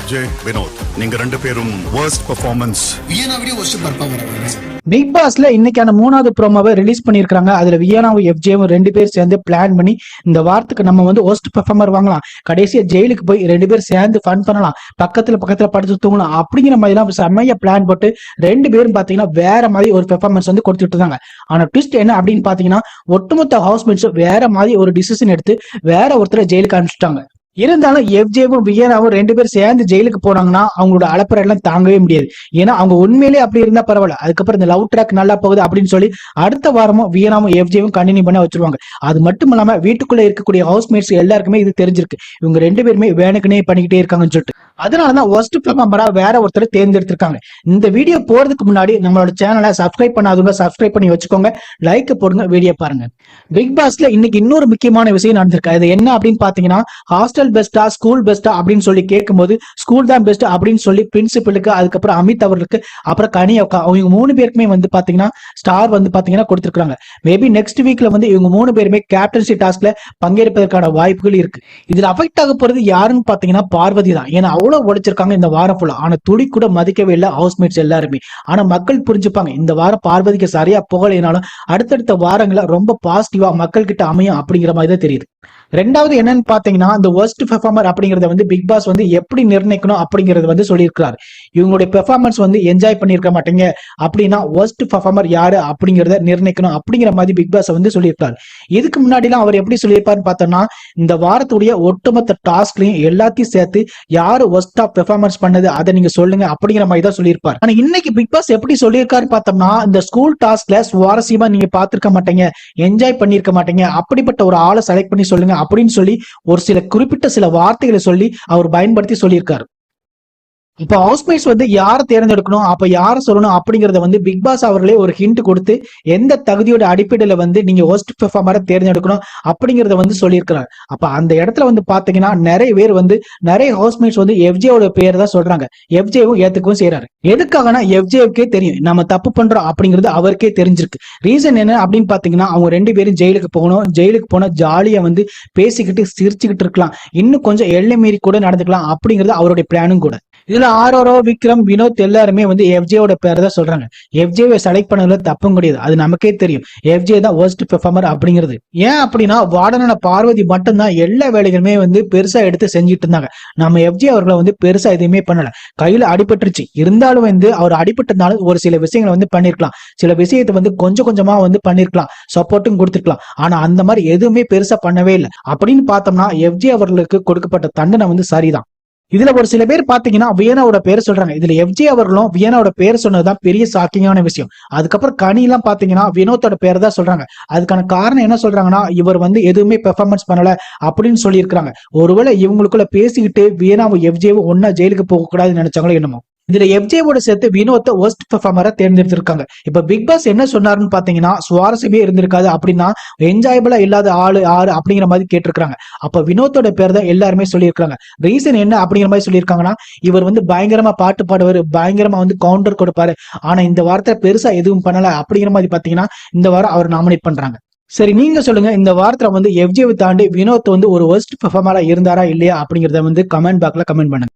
FJ, Vinod, நீங்க ரெண்டு பேரும் worst performance. பிக் பாஸ்ல இன்னைக்கான 3வது ப்ரோமோவை ரிலீஸ் பண்ணிருக்காங்க. அதுல வியானாவும் எஃப்ஜேவும் 2 பேர் சேர்ந்து பிளான் பண்ணி இந்த வாரத்துக்கு நம்ம வந்து ஒஸ்ட் பெர்ஃபார்மர் வாங்கலாம், கடைசியா ஜெயிலுக்கு போய் 2 பேர் சேர்ந்து ஃபன் பண்ணலாம், பக்கத்துல படுத்து தூங்கலாம் அப்படிங்கிற மாதிரி எல்லாம் செம்மையா பிளான் போட்டு 2 பேரும் பாத்தீங்கன்னா வேற மாதிரி ஒரு பெர்ஃபார்மன்ஸ் வந்து கொடுத்துட்டு இருந்தாங்க. ஆனா ட்விஸ்ட் என்ன அப்படின்னு பாத்தீங்கன்னா, ஒட்டுமொத்த ஹவுஸ்மேட்ஸும் வேற மாதிரி ஒரு டிசிஷன் எடுத்து வேற ஒருத்தரை ஜெயிலுக்கு அனுப்பிச்சிட்டாங்க. இருந்தாலும் எஃப்ஜேவும் வியனாவும் 2 பேர் சேர்ந்து ஜெயிலுக்கு போனாங்கன்னா அவங்களோட அலப்பறை எல்லாம் தாங்கவே முடியாது. ஏன்னா அவங்க உண்மையிலேயே அப்படி இருந்தா பரவாயில்ல, அதுக்கப்புறம் இந்த லவ் ட்ராக் நல்லா போகுது அப்படின்னு சொல்லி அடுத்த வாரமும் வியனாவும் எஃப்ஜேவும் கண்டினியூ பண்ண வச்சிருவாங்க. அது மட்டும் இல்லாம வீட்டுக்குள்ள இருக்கக்கூடிய ஹவுஸ்மேட்ஸ் எல்லாருக்குமே இது தெரிஞ்சிருக்கு, இவங்க 2 பேருமே வேணுக்குனே பண்ணிக்கிட்டே இருக்காங்கன்னு சொல்லிட்டு. அதனாலதான் ஒஸ்ட் பெர்ஃபார்மரா வேற ஒருத்தர் தேர்ந்தெடுத்திருக்காங்க. இந்த வீடியோ போறதுக்கு முன்னாடி நம்மளோட சேனலை சப்ஸ்கிரைப் பண்ணாதவங்க சப்ஸ்கிரைப் பண்ணி வச்சுக்கோங்க, லைக் போடுங்க, வீடியோ பாருங்க. பிக் பாஸ்ல இன்னைக்கு இன்னொரு முக்கியமான விஷயம் நடந்திருக்கு. அது என்ன அப்படின்னு பாத்தீங்கன்னா, ஹாஸ்டல் பெஸ்டா ஸ்கூல் பெஸ்டா அப்படின்னு சொல்லி கேட்கும்போது ஸ்கூல் தான் பெஸ்ட் அப்படின்னு சொல்லி பிரின்சிபலுக்கு, அதுக்கப்புறம் அமித் அவர்களுக்கு, அப்புறம் கனி அக்கா, அவங்க 3 பேருக்குமே வந்து பாத்தீங்கன்னா ஸ்டார் வந்து பாத்தீங்கன்னா கொடுத்திருக்காங்க. மேபி நெக்ஸ்ட் வீக்ல வந்து இவங்க 3 பேருமே கேப்டன்சி டாஸ்க்ல பங்கேற்பதற்கான வாய்ப்புகள் இருக்கு. இதுல அஃபெக்ட் ஆக போறது யாருன்னு பாத்தீங்கன்னா பார்வதி தான். ஏன்னா அவ்வளவு உழைச்சிருக்காங்க இந்த வாரம் ஃபுல்லா, ஆனா துளி கூட மதிக்கவே இல்லை ஹவுஸ்மேட்ஸ் எல்லாருமே. ஆனா மக்கள் புரிஞ்சுப்பாங்க, இந்த வாரம் பார்வதிக்கு சரியா புகழைனாலும் அடுத்தடுத்த வாரங்கள ரொம்ப பாசிட்டிவா மக்கள் கிட்ட அமையும் அப்படிங்கிற மாதிரி தான் தெரியுது. ரெண்டாவது என்னன்னு பாத்தீங்கன்னா, இந்த ஒர்ஸ்ட் பெர்ஃபார்மர் அப்படிங்கறத வந்து பிக் பாஸ் வந்து எப்படி நிர்ணயிக்கணும் அப்படிங்கறது வந்து சொல்லியிருக்காரு. இவங்களுடைய பெர்ஃபார்மன்ஸ் வந்து என்ஜாய் பண்ணிருக்க மாட்டீங்க அப்படின்னா ஒர்ஸ்ட் பெர்ஃபார்மர் யாரு அப்படிங்கறத நிர்ணயிக்கணும் அப்படிங்கிற மாதிரி பிக் பாஸ் வந்து சொல்லியிருக்காரு. இதுக்கு முன்னாடி எல்லாம் அவர் எப்படி சொல்லியிருப்பாருன்னு பார்த்தோம்னா, இந்த வாரத்துடைய ஒட்டுமொத்த டாஸ்க்லையும் எல்லாத்தையும் சேர்த்து யாரு ஒர்ஸ்ட் ஆஃப் பெர்ஃபார்மன்ஸ் பண்ணது அதை நீங்க சொல்லுங்க அப்படிங்கிற மாதிரி தான் சொல்லியிருப்பாரு. ஆனா இன்னைக்கு பிக் பாஸ் எப்படி சொல்லியிருக்காரு பார்த்தோம்னா, இந்த ஸ்கூல் டாஸ்க்ல சுவாரஸ்யமா நீங்க பார்த்திருக்க மாட்டீங்க, என்ஜாய் பண்ணிருக்க மாட்டீங்க, அப்படிப்பட்ட ஒரு ஆளை செலக்ட் பண்ணி சொல்லுங்க அப்படின்னு சொல்லி ஒரு சில குறிப்பிட்ட சில வார்த்தைகளை சொல்லி அவர் பயன்படுத்தி சொல்லியிருக்காரு. இப்ப ஹவுஸ்மேட்ஸ் வந்து யாரை தேர்ந்தெடுக்கணும், அப்ப யாரை சொல்லணும் அப்படிங்கறத வந்து பிக் பாஸ் அவர்களே ஒரு ஹிண்ட் கொடுத்து எந்த தகுதியோட அடிப்படையில வந்து நீங்க ஒஸ்ட் பெர்ஃபார்மரை தேர்ந்தெடுக்கணும் அப்படிங்கறத வந்து சொல்லியிருக்கிறார். அப்ப அந்த இடத்துல வந்து பாத்தீங்கன்னா நிறைய பேர் வந்து நிறைய ஹவுஸ்மேட்ஸ் வந்து எஃப்ஜேவோட பேர் தான் சொல்றாங்க. எஃப்ஜேவும் ஏத்துக்கவும் செய்யறாரு. எதுக்காகனா எஃப்ஜேவுக்கே தெரியும் நம்ம தப்பு பண்றோம் அப்படிங்கிறது அவருக்கே தெரிஞ்சிருக்கு. ரீசன் என்ன அப்படின்னு பாத்தீங்கன்னா, அவங்க 2 பேரும் ஜெயிலுக்கு போகணும், ஜெயிலுக்கு போனா ஜாலியா வந்து பேசிக்கிட்டு சிரிச்சுக்கிட்டு இருக்கலாம், இன்னும் கொஞ்சம் எல்லை மீறி கூட நடந்துக்கலாம் அப்படிங்கிறது அவருடைய பிளானும் கூட. இதுல ஆரோரோ, விக்ரம், வினோத் எல்லாருமே வந்து எஃப்ஜேவோட பேர் தான் சொல்றாங்க. எஃப்ஜேவை செலக்ட் பண்ணதுல தப்பும் கிடையாது, அது நமக்கே தெரியும். எஃப்ஜே தான் ஒர்ஸ்ட் பெர்ஃபார்மர் அப்படிங்கிறது. ஏன் அப்படின்னா வார்டனான பார்வதி மட்டும்தான் எல்லா வேலைகளுமே வந்து பெருசா எடுத்து செஞ்சுட்டு இருந்தாங்க. நம்ம எஃப்ஜே அவர்களை வந்து பெருசா எதுவுமே பண்ணல. கையில அடிபட்டுருச்சு, இருந்தாலும் வந்து அவர் அடிபட்டதுனால ஒரு சில விஷயங்களை வந்து பண்ணிருக்கலாம், சில விஷயத்தை வந்து கொஞ்சம் கொஞ்சமா வந்து பண்ணிருக்கலாம், சப்போர்ட்டும் கொடுத்துருக்கலாம். ஆனா அந்த மாதிரி எதுவுமே பெருசா பண்ணவே இல்லை. அப்படின்னு பார்த்தோம்னா எஃப்ஜே அவர்களுக்கு கொடுக்கப்பட்ட தண்டனை வந்து சரிதான். இதுல ஒரு சில பேர் பாத்தீங்கன்னா வியனாவோட பேர் சொல்றாங்க. இதுல எஃப்ஜே அவர்களும் வியனாவோட பேர் சொன்னதுதான் பெரிய ஷாக்கிங்கான விஷயம். அதுக்கப்புறம் கனி எல்லாம் பாத்தீங்கன்னா வினோத்தோட பேர் தான் சொல்றாங்க. அதுக்கான காரணம் என்ன சொல்றாங்கன்னா, இவர் வந்து எதுவுமே பெர்ஃபார்மன்ஸ் பண்ணல அப்படின்னு சொல்லி இருக்காங்க. ஒருவேளை இவங்களுக்குள்ள பேசிக்கிட்டு வியனாவும் எஃப்ஜேவும் ஒன்னா ஜெயிலுக்கு போக கூடாதுன்னு நினைச்சாங்களோ என்னமோ. இதுல எஃப்ஜேவோட சேர்த்து வினோத்தை ஒர்ஸ்ட் பெர்ஃபார்மரா தேர்ந்தெடுத்திருக்காங்க. இப்ப பிக் பாஸ் என்ன சொன்னாருன்னு பாத்தீங்கன்னா, சுவாரஸ்யமே இருந்திருக்காது அப்படின்னா என்ஜாயபிளா இல்லாத ஆளு ஆறு அப்படிங்கிற மாதிரி கேட்டிருக்காங்க. அப்ப வினோத்தோட பேர் தான் எல்லாருமே சொல்லியிருக்காங்க. ரீசன் என்ன அப்படிங்கிற மாதிரி சொல்லியிருக்காங்கன்னா, இவர் வந்து பயங்கரமா பாட்டு பாடுவாரு, பயங்கரமா வந்து கவுண்டர் கொடுப்பாரு, ஆனா இந்த வாரத்தை பெருசா எதுவும் பண்ணல அப்படிங்கிற மாதிரி பாத்தீங்கன்னா இந்த வாரம் அவர் நாமினேட் பண்றாங்க. சரி, நீங்க சொல்லுங்க, இந்த வாரத்துல வந்து எஃப்ஜேவை தாண்டி வினோத் வந்து ஒரு ஒர்ஸ்ட் பெர்ஃபார்மரா இருந்தாரா இல்லையா அப்படிங்கறத வந்து கமெண்ட் பாக்ஸ்ல கமெண்ட் பண்ணுங்க.